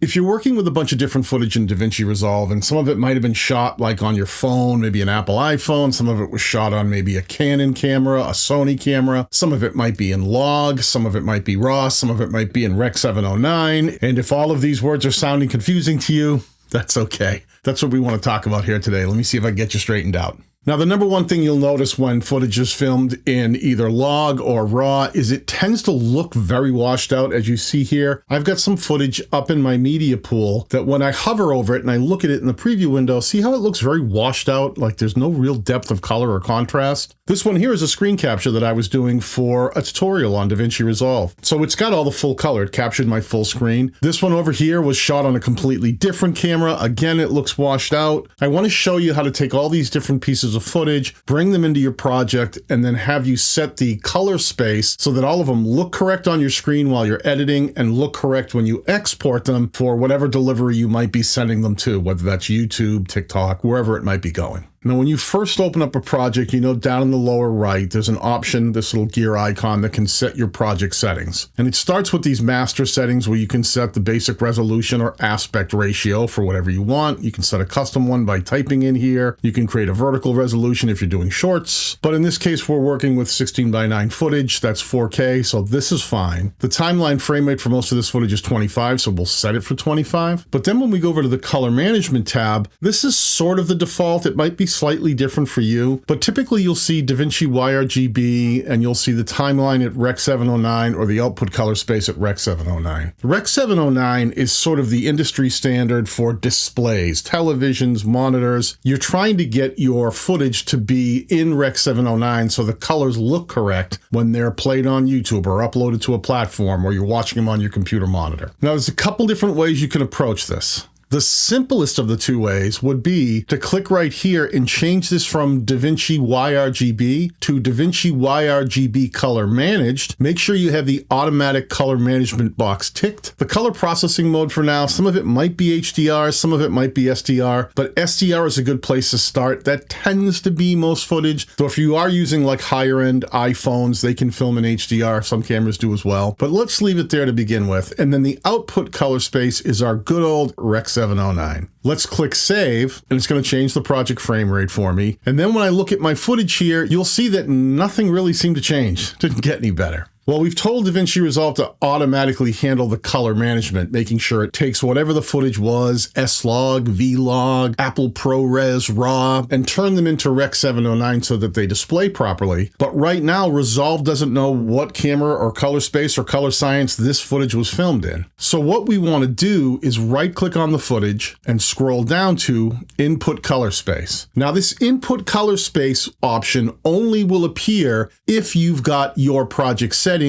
If you're working with a bunch of different footage in DaVinci Resolve, and some of it might have been shot like on your phone, maybe an Apple iPhone, some of it was shot on maybe a Canon camera, a Sony camera, some of it might be in log, some of it might be raw, some of it might be in Rec 709, and if all of these words are sounding confusing to you, that's okay. That's what we want to talk about here today. Let me see if I can get you straightened out. Now, the number one thing you'll notice when footage is filmed in either log or raw is it tends to look very washed out, as you see here. I've got some footage up in my media pool that when I hover over it and I look at it in the preview window, see how it looks very washed out, like there's no real depth of color or contrast? This one here is a screen capture that I was doing for a tutorial on DaVinci Resolve. So it's got all the full color. It captured my full screen. This one over here was shot on a completely different camera. Again, it looks washed out. I want to show you how to take all these different pieces of footage, bring them into your project, and then have you set the color space so that all of them look correct on your screen while you're editing and look correct when you export them for whatever delivery you might be sending them to, whether that's YouTube, TikTok, wherever it might be going. Now, when you first open up a project, you know down in the lower right, there's an option, this little gear icon that can set your project settings. And it starts with these master settings where you can set the basic resolution or aspect ratio for whatever you want. You can set a custom one by typing in here. You can create a vertical resolution if you're doing shorts. But in this case, we're working with 16:9 footage. That's 4K, so this is fine. The timeline frame rate for most of this footage is 25, so we'll set it for 25. But then when we go over to the color management tab, this is sort of the default. It might be slightly different for you, but typically you'll see DaVinci YRGB and you'll see the timeline at Rec 709 or the output color space at Rec 709. Rec 709 is sort of the industry standard for displays, televisions, monitors. You're trying to get your footage to be in Rec 709 so the colors look correct when they're played on YouTube or uploaded to a platform or you're watching them on your computer monitor. Now, there's a couple different ways you can approach this. The simplest of the two ways would be to click right here and change this from DaVinci YRGB to DaVinci YRGB Color Managed. Make sure you have the automatic color management box ticked. The color processing mode for now, some of it might be HDR, some of it might be SDR, but SDR is a good place to start. That tends to be most footage. Though if you are using like higher end iPhones, they can film in HDR. Some cameras do as well, but let's leave it there to begin with. And then the output color space is our good old Rec 709. Let's click save, and it's going to change the project frame rate for me. And then when I look at my footage here, you'll see that nothing really seemed to change. Didn't get any better. Well, we've told DaVinci Resolve to automatically handle the color management, making sure it takes whatever the footage was, S-Log, V-Log, Apple ProRes, RAW, and turn them into Rec 709 so that they display properly. But right now, Resolve doesn't know what camera or color space or color science this footage was filmed in. So what we want to do is right-click on the footage and scroll down to Input Color Space. Now, this Input Color Space option only will appear if you've got your project set,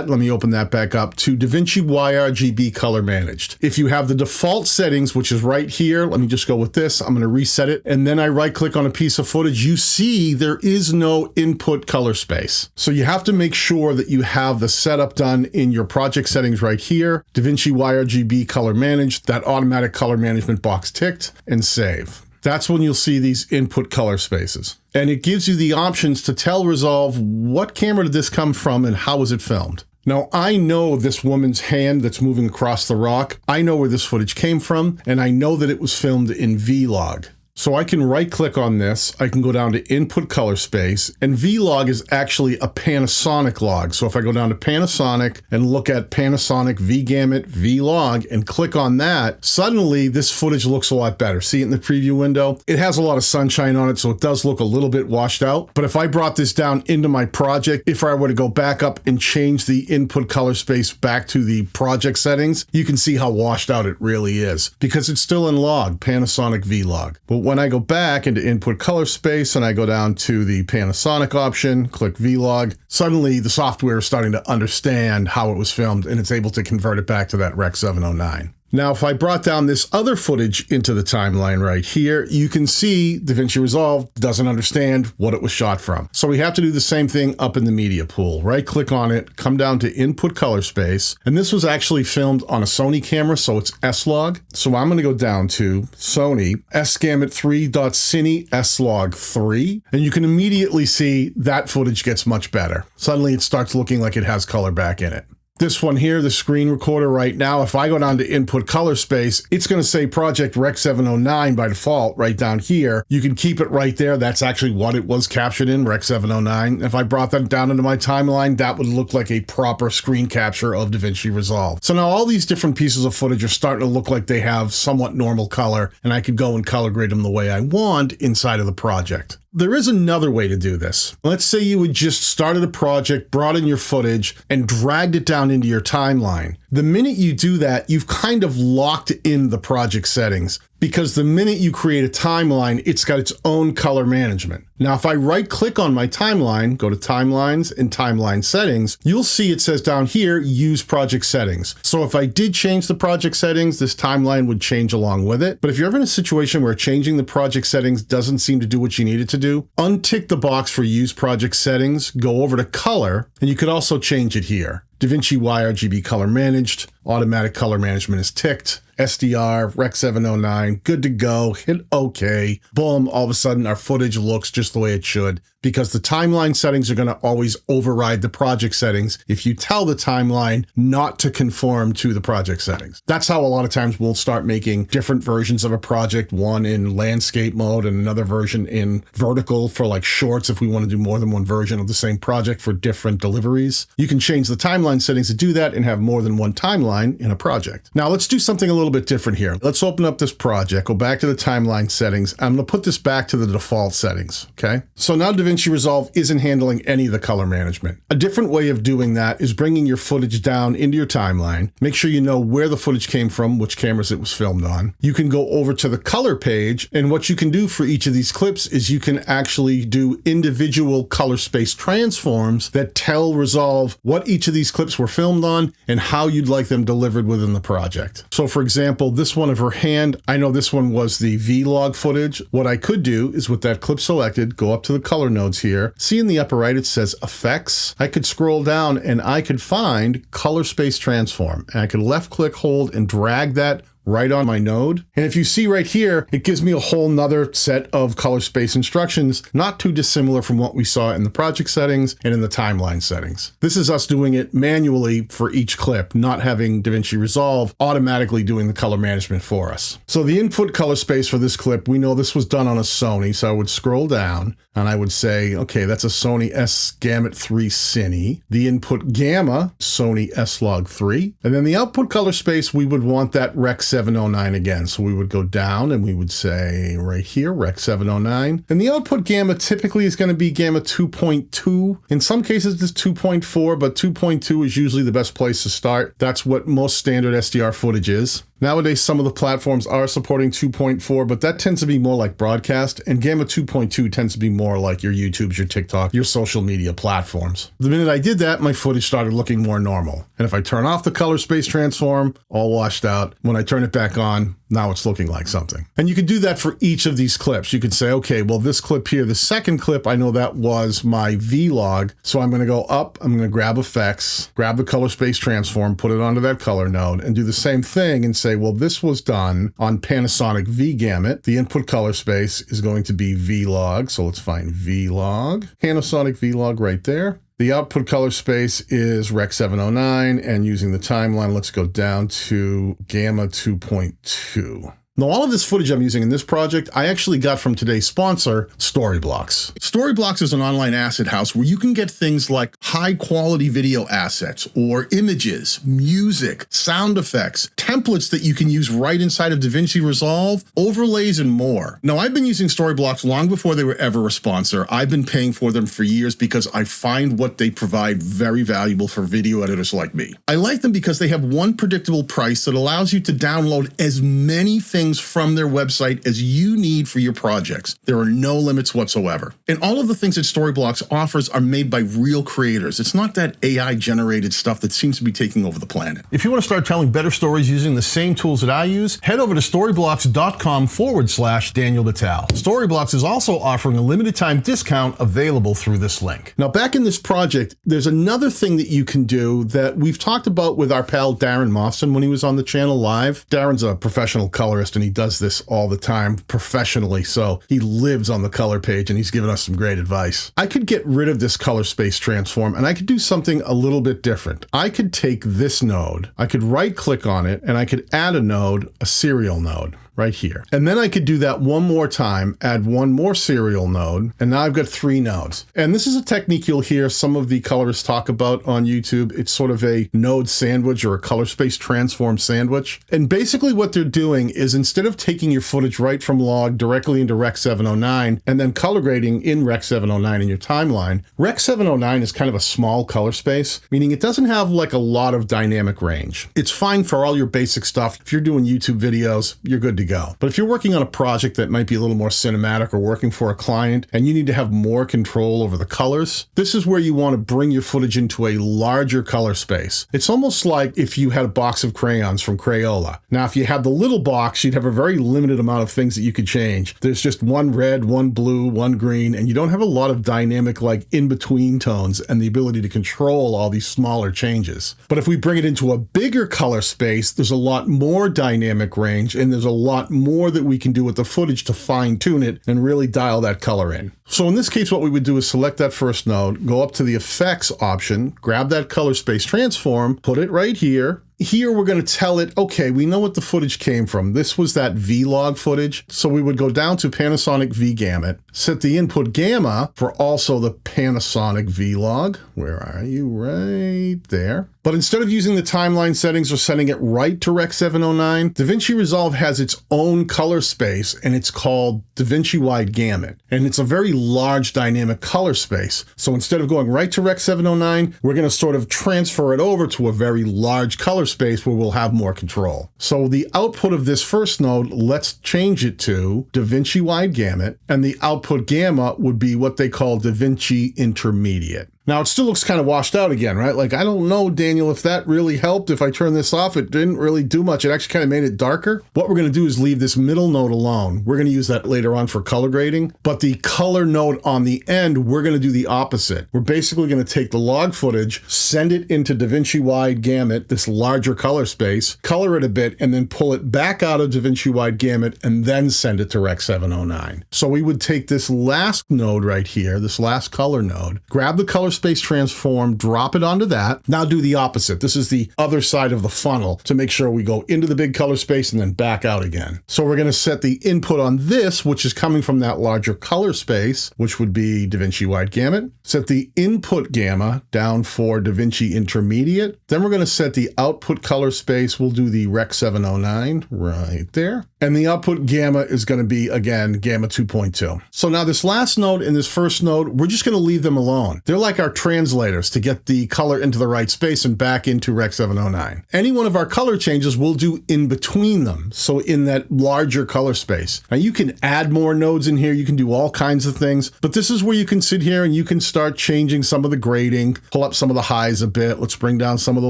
let me open that back up, to DaVinci YRGB Color Managed. If you have the default settings, which is right here, let me just go with this. I'm going to reset it. And then I right click on a piece of footage. You see there is no input color space. So you have to make sure that you have the setup done in your project settings right here, DaVinci YRGB Color Managed, that automatic color management box ticked, and save. That's when you'll see these input color spaces. And it gives you the options to tell Resolve what camera did this come from and how was it filmed. Now, I know this woman's hand that's moving across the rock. I know where this footage came from, and I know that it was filmed in V-Log. So I can right click on this, I can go down to input color space, and V-Log is actually a Panasonic log. So if I go down to Panasonic and look at Panasonic V-Gamut V-Log and click on that, suddenly this footage looks a lot better. See it in the preview window? It has a lot of sunshine on it, so it does look a little bit washed out. But if I brought this down into my project, if I were to go back up and change the input color space back to the project settings, you can see how washed out it really is because it's still in log, Panasonic V-Log. But when I go back into input color space and I go down to the Panasonic option, click V-Log, suddenly the software is starting to understand how it was filmed and it's able to convert it back to that Rec 709. Now, if I brought down this other footage into the timeline right here, you can see DaVinci Resolve doesn't understand what it was shot from. So we have to do the same thing up in the media pool. Right-click on it, come down to Input Color Space, and this was actually filmed on a Sony camera, so it's S-Log. So I'm going to go down to Sony S-Gamut 3.Cine S-Log 3, and you can immediately see that footage gets much better. Suddenly it starts looking like it has color back in it. This one here, the screen recorder right now, if I go down to input color space, it's going to say Project Rec 709 by default right down here. You can keep it right there. That's actually what it was captured in, Rec 709. If I brought that down into my timeline, that would look like a proper screen capture of DaVinci Resolve. So now all these different pieces of footage are starting to look like they have somewhat normal color, and I could go and color grade them the way I want inside of the project. There is another way to do this. Let's say you had just started a project, brought in your footage, and dragged it down into your timeline. The minute you do that, you've kind of locked in the project settings, because the minute you create a timeline, it's got its own color management. Now, if I right-click on my timeline, go to Timelines and Timeline Settings, you'll see it says down here, Use Project Settings. So if I did change the project settings, this timeline would change along with it. But if you're ever in a situation where changing the project settings doesn't seem to do what you need it to do, untick the box for Use Project Settings, go over to Color, and you could also change it here. DaVinci YRGB Color Managed, Automatic Color Management is ticked, SDR, Rec 709, good to go, hit OK. Boom, all of a sudden our footage looks just the way it should, because the timeline settings are going to always override the project settings if you tell the timeline not to conform to the project settings. That's how a lot of times we'll start making different versions of a project, one in landscape mode and another version in vertical for like shorts if we want to do more than one version of the same project for different deliveries. You can change the timeline settings to do that and have more than one timeline in a project. Now let's do something a little bit different here. Let's open up this project, go back to the timeline settings. I'm going to put this back to the default settings, okay? So now DaVinci Resolve isn't handling any of the color management. A different way of doing that is bringing your footage down into your timeline. Make sure you know where the footage came from, which cameras it was filmed on. You can go over to the color page, and what you can do for each of these clips is you can actually do individual color space transforms that tell Resolve what each of these clips were filmed on and how you'd like them delivered within the project. So for example, this one of her hand, I know this one was the vlog footage. What I could do is with that clip selected, go up to the color nodes here. See in the upper right, it says effects. I could scroll down and I could find color space transform. And I could left click, hold, and drag that right on my node. And if you see right here, it gives me a whole nother set of color space instructions, not too dissimilar from what we saw in the project settings and in the timeline settings. This is us doing it manually for each clip, not having DaVinci Resolve automatically doing the color management for us. So the input color space for this clip, we know this was done on a Sony, so I would scroll down and I would say, okay, that's a Sony S Gamut 3 Cine. The input gamma, Sony S-Log 3. And then the output color space, we would want that Rec 709 again. So we would go down and we would say right here, Rec 709. And the output gamma typically is going to be gamma 2.2. In some cases, it's 2.4, but 2.2 is usually the best place to start. That's what most standard SDR footage is. Nowadays, some of the platforms are supporting 2.4, but that tends to be more like broadcast, and Gamma 2.2 tends to be more like your YouTubes, your TikTok, your social media platforms. The minute I did that, my footage started looking more normal. And if I turn off the color space transform, all washed out. When I turn it back on, now it's looking like something. And you can do that for each of these clips. You could say, okay, well, this clip here, the second clip, I know that was my vlog. So I'm going to go up, I'm going to grab effects, grab the color space transform, put it onto that color node, and do the same thing and say, well, this was done on Panasonic V-Gamut. The input color space is going to be vlog. So let's find vlog, Panasonic vlog right there. The output color space is Rec 709, and using the timeline, let's go down to Gamma 2.2. Now, all of this footage I'm using in this project, I actually got from today's sponsor, Storyblocks. Storyblocks is an online asset house where you can get things like high quality video assets or images, music, sound effects, templates that you can use right inside of DaVinci Resolve, overlays, and more. Now, I've been using Storyblocks long before they were ever a sponsor. I've been paying for them for years because I find what they provide very valuable for video editors like me. I like them because they have one predictable price that allows you to download as many things from their website as you need for your projects. There are no limits whatsoever. And all of the things that Storyblocks offers are made by real creators. It's not that AI generated stuff that seems to be taking over the planet. If you want to start telling better stories using the same tools that I use, head over to storyblocks.com/Daniel Batal. Storyblocks is also offering a limited time discount available through this link. Now, back in this project, there's another thing that you can do that we've talked about with our pal Darren Mofson when he was on the channel live. Darren's a professional colorist post, and he does this all the time professionally. So he lives on the color page, and he's given us some great advice. I could get rid of this color space transform, and I could do something a little bit different. I could take this node, I could right click on it, and I could add a node, a serial node, right here. And then I could do that one more time, add one more serial node, and now I've got 3 nodes. And this is a technique you'll hear some of the colorists talk about on YouTube. It's sort of a node sandwich or a color space transform sandwich. And basically what they're doing is, instead of taking your footage right from log directly into Rec 709 and then color grading in Rec 709 in your timeline, Rec 709 is kind of a small color space, meaning it doesn't have like a lot of dynamic range. It's fine for all your basic stuff. If you're doing YouTube videos, you're good to go. But if you're working on a project that might be a little more cinematic or working for a client and you need to have more control over the colors, this is where you want to bring your footage into a larger color space. It's almost like if you had a box of crayons from Crayola. Now, if you had the little box, you'd have a very limited amount of things that you could change. There's just one red, one blue, one green, and you don't have a lot of dynamic like in-between tones and the ability to control all these smaller changes. But if we bring it into a bigger color space, there's a lot more dynamic range, and there's a lot more that we can do with the footage to fine tune it and really dial that color in. So in this case, what we would do is select that first node, go up to the effects option, grab that color space transform, put it right here. Here, we're going to tell it, okay, we know what the footage came from. This was that V-log footage. So we would go down to Panasonic V-gamut, set the input gamma for also the Panasonic V-log. Where are you? Right there. But instead of using the timeline settings or setting it right to Rec 709, DaVinci Resolve has its own color space, and it's called DaVinci Wide Gamut. And it's a very large dynamic color space. So instead of going right to Rec 709, we're going to sort of transfer it over to a very large color space where we'll have more control. So the output of this first node, let's change it to DaVinci Wide Gamut, and the output gamma would be what they call DaVinci Intermediate. Now, it still looks kind of washed out again, right? Like, I don't know, Daniel, if that really helped. If I turn this off, it didn't really do much. It actually kind of made it darker. What we're going to do is leave this middle node alone. We're going to use that later on for color grading. But the color node on the end, we're going to do the opposite. We're basically going to take the log footage, send it into DaVinci Wide Gamut, this larger color space, color it a bit, and then pull it back out of DaVinci Wide Gamut, and then send it to Rec 709. So we would take this last node right here, this last color node, grab the color space transform, drop it onto that. Now do the opposite. This is the other side of the funnel to make sure we go into the big color space and then back out again. So we're going to set the input on this, which is coming from that larger color space, which would be DaVinci Wide Gamut. Set the input gamma down for DaVinci Intermediate. Then we're going to set the output color space. We'll do the Rec 709 right there. And the output gamma is going to be, again, gamma 2.2. So now this last node and this first node, we're just going to leave them alone. They're like our translators to get the color into the right space and back into Rec 709. Any one of our color changes we'll do in between them, so in that larger color space. Now you can add more nodes in here, you can do all kinds of things, but this is where you can sit here and you can start changing some of the grading, pull up some of the highs a bit, let's bring down some of the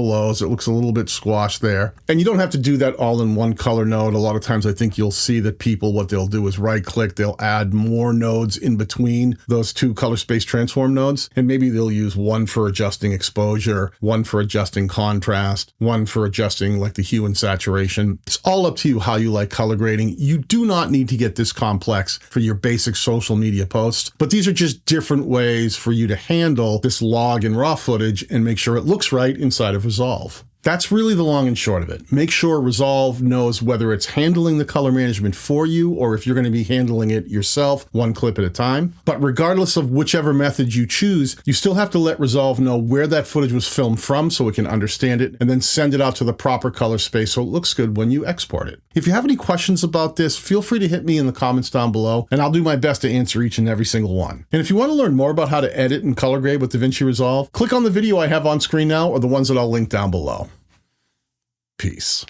lows. It looks a little bit squashed there. And you don't have to do that all in one color node. A lot of times I think you'll see that people, what they'll do is right click, they'll add more nodes in between those two color space transform nodes, and maybe they'll use one for adjusting exposure, one for adjusting contrast, one for adjusting like the hue and saturation. It's all up to you how you like color grading. You do not need to get this complex for your basic social media posts, but these are just different ways for you to handle this log and raw footage and make sure it looks right inside of Resolve. That's really the long and short of it. Make sure Resolve knows whether it's handling the color management for you or if you're going to be handling it yourself, one clip at a time. But regardless of whichever method you choose, you still have to let Resolve know where that footage was filmed from so it can understand it, and then send it out to the proper color space so it looks good when you export it. If you have any questions about this, feel free to hit me in the comments down below, and I'll do my best to answer each and every single one. And if you want to learn more about how to edit and color grade with DaVinci Resolve, click on the video I have on screen now or the ones that I'll link down below. Peace.